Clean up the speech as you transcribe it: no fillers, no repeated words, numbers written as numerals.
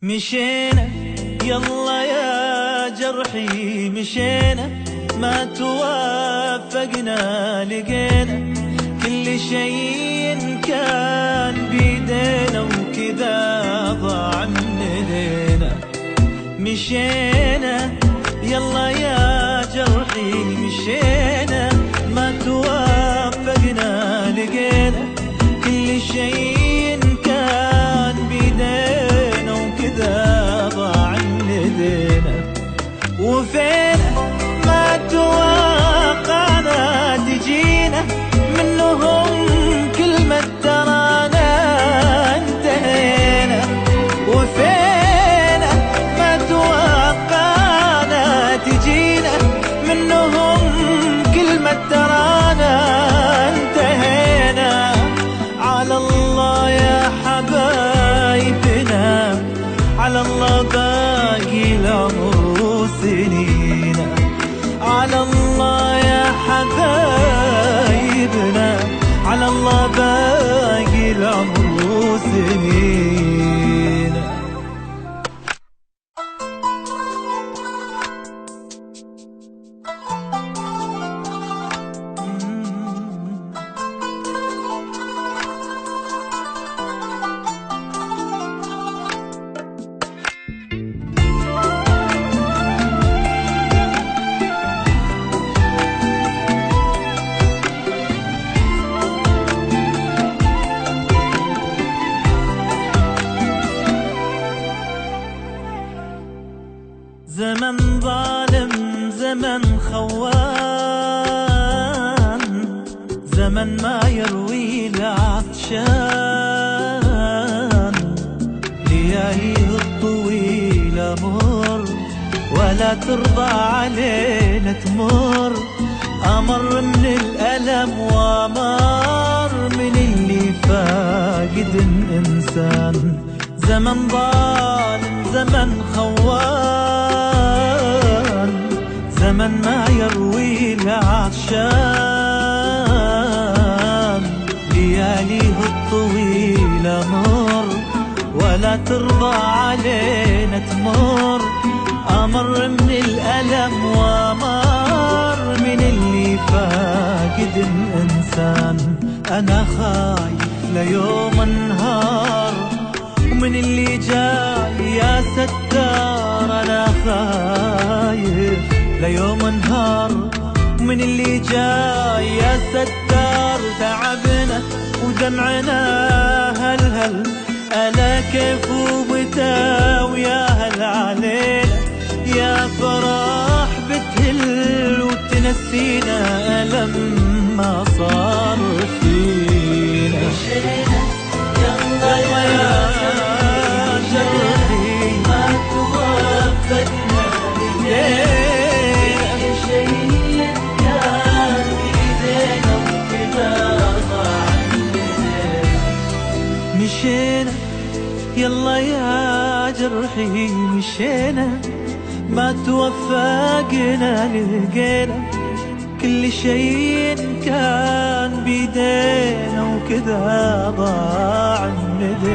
مشينا يلا يا جرحي مشينا، ما توافقنا لقينا كل شيء كان بيدينا وكذا ضاع من ايدينا. مشينا يلا يا جرحي مشينا، ما توافقنا لقينا كل شيء كان بيدينا وكذا ضاع من ايدينا. وفينا ما توقعنا تجينا منهم كلمة ترانا انتهينا. وفينا ما توقعنا تجينا منهم كلمة ترانا انتهينا. على الله يا حبايبنا، على الله باقي العمر سنينا. على الله يا حبايبنا، على الله باقي العمر سنينا. زمن ظالم زمن خوان، زمن ما يروي العطشان. لياليه الطويلة مر ولا ترضى علينا تمر. أمر من الألم وأمر من اللي فاقد الإنسان. زمن ظالم زمن خوان، زمن ما يروي العطشان. لياليه الطويلة مر ولا ترضى علينا تمر. أمر من الألم وأمر من اللي فاقد الإنسان. أنا خايف ليوم النهار ومن اللي جاي يا ستار. أنا خايف ليوم نهار من اللي جاي يا ستار. تعبنا ودمعنا هل ألا كيف ومتى ويا هل علينا. يا فرح بتهل وتنسينا ألم ما صار فينا. مشينا يلا يا جرحي ما توافقنا لقينا كل شيء كان بيدينا وكذا ضاع من ايدينا. مشينا يلا يا جرحي مشينا، ما توفقنا لقينا كل شيء كان بيدينا وكذا ضاع من ايدينا.